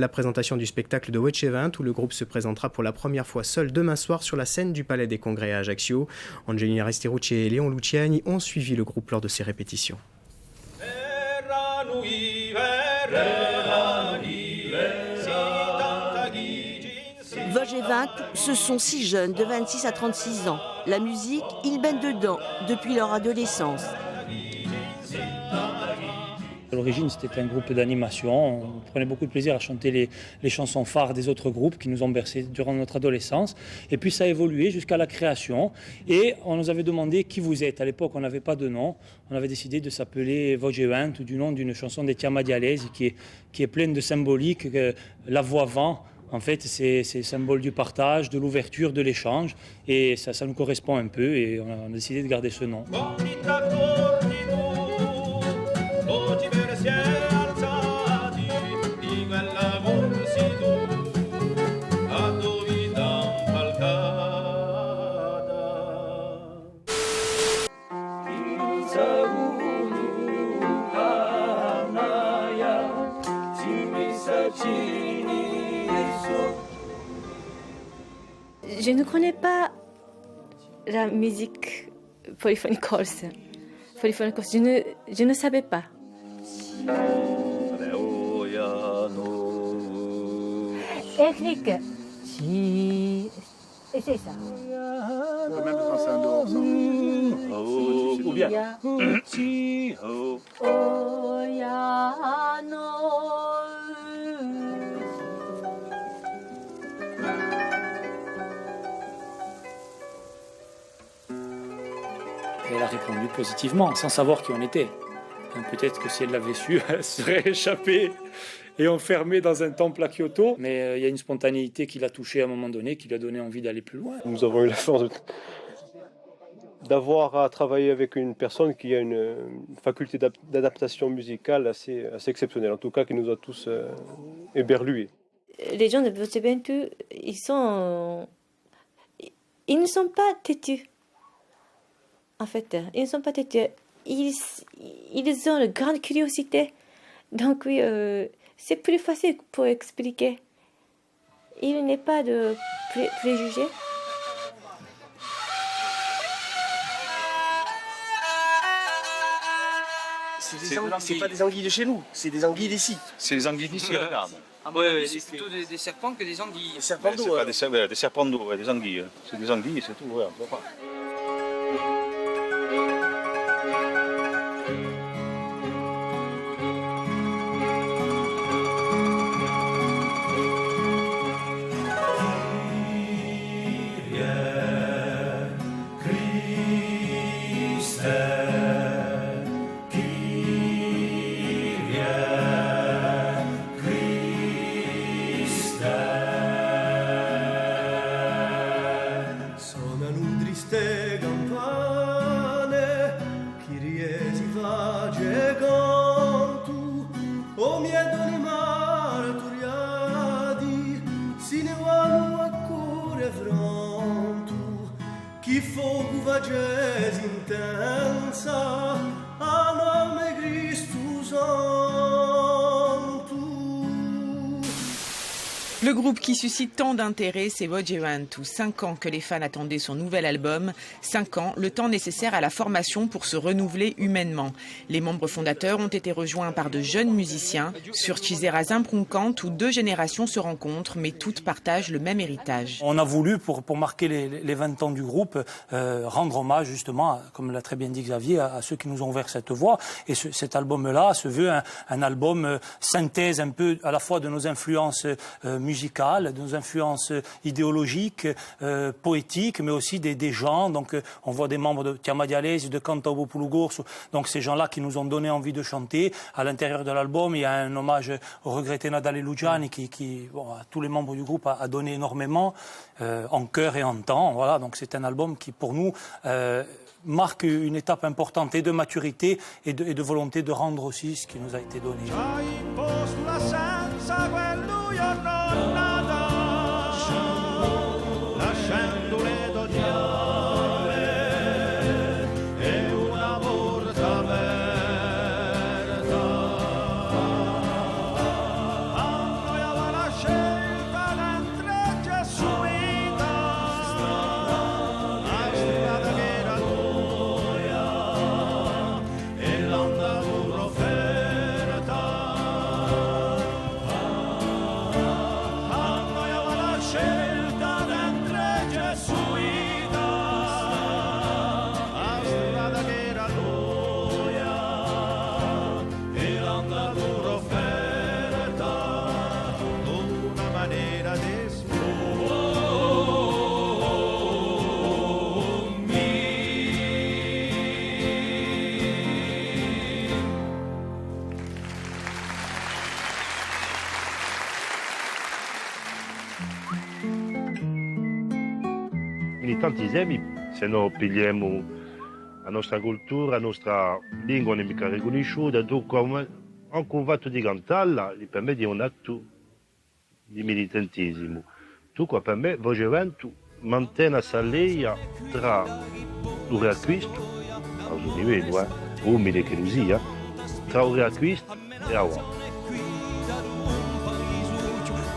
La présentation du spectacle de Voce 20 où le groupe se présentera pour la première fois seul demain soir sur la scène du Palais des Congrès à Ajaccio. Angelina Resterucci et Léon Luciani ont suivi le groupe lors de ses répétitions. Voce 20, ce sont 6 jeunes de 26 à 36 ans. La musique, ils baignent dedans depuis leur adolescence. À l'origine, c'était un groupe d'animation. On prenait beaucoup de plaisir à chanter les chansons phares des autres groupes qui nous ont bercés durant notre adolescence. Et puis ça a évolué jusqu'à la création. Et on nous avait demandé qui vous êtes. À l'époque, on n'avait pas de nom. On avait décidé de s'appeler Voce 20 ou du nom d'une chanson des Chiamadialesi qui est pleine de symbolique. La voix vent, en fait, c'est le symbole du partage, de l'ouverture, de l'échange. Et ça nous correspond un peu et on a décidé de garder ce nom. Je ne connais pas la musique polyphonique corse. Je ne savais pas. Eric, si, et c'est ça. Même quand c'est en dehors, ça. Ou bien. Et elle a répondu positivement, sans savoir qui on était. Peut-être que si elle l'avait su, elle serait échappée et enfermée dans un temple à Kyoto. Mais il y a une spontanéité qui l'a touchée à un moment donné, qui lui a donné envie d'aller plus loin. Nous avons eu la chance d'avoir à travailler avec une personne qui a une faculté d'adaptation musicale assez exceptionnelle, en tout cas qui nous a tous éberlués. Les gens de Voce 20, ils ne sont pas têtus. En fait, ils ne sont pas têtus. Ils ont une grande curiosité. Donc oui, c'est plus facile pour expliquer. Il n'est pas de préjugés. C'est pas des anguilles de chez nous, c'est des anguilles d'ici. C'est les anguilles d'ici, regarde. Ah ouais, c'est plutôt des serpents que des anguilles. Des serpents d'eau. C'est pas des serpents d'eau, des anguilles. C'est des anguilles, c'est tout, ouais, on voit pas. Le groupe qui suscite tant d'intérêt, c'est Voce 20. 5 ans que les fans attendaient son nouvel album. 5 ans, le temps nécessaire à la formation pour se renouveler humainement. Les membres fondateurs ont été rejoints par de jeunes musiciens. Sur Chisera Zimbrunkant, où 2 générations se rencontrent, mais toutes partagent le même héritage. On a voulu, pour marquer les 20 ans du groupe, rendre hommage justement, comme l'a très bien dit Xavier, à ceux qui nous ont ouvert cette voie. Et cet album-là se veut un album synthèse un peu à la fois de nos influences musicales, de nos influences idéologiques, poétiques, mais aussi des gens. Donc on voit des membres de Chiamadialesi, de Cantaupopulu-Gorsu, donc ces gens-là qui nous ont donné envie de chanter. À l'intérieur de l'album, il y a un hommage au regretté Nadale Luciani qui à tous les membres du groupe a donné énormément en cœur et en temps. Voilà, donc c'est un album qui pour nous marque une étape importante et de maturité et de volonté de rendre aussi ce qui nous a été donné. quindi tanti temi, se no pigliamo la nostra cultura, la nostra lingua non è mica riconosciuta, dunque anche un fatto di cantarla, per me è un atto di militantesimo. Dunque per me Voce Vento mantiene questa linea tra il riacquisto, a un livello umile che lo sia, tra il riacquisto e la uomo.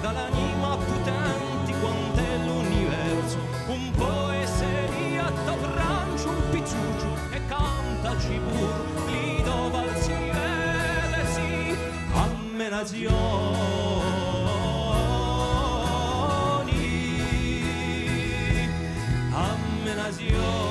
Dall'anima potenti quant'è l'universo, un poeseria t'abbrancio un pizzuccio e cantaci pur, lì dove al si vede sì, amme nazioni, amme nazioni.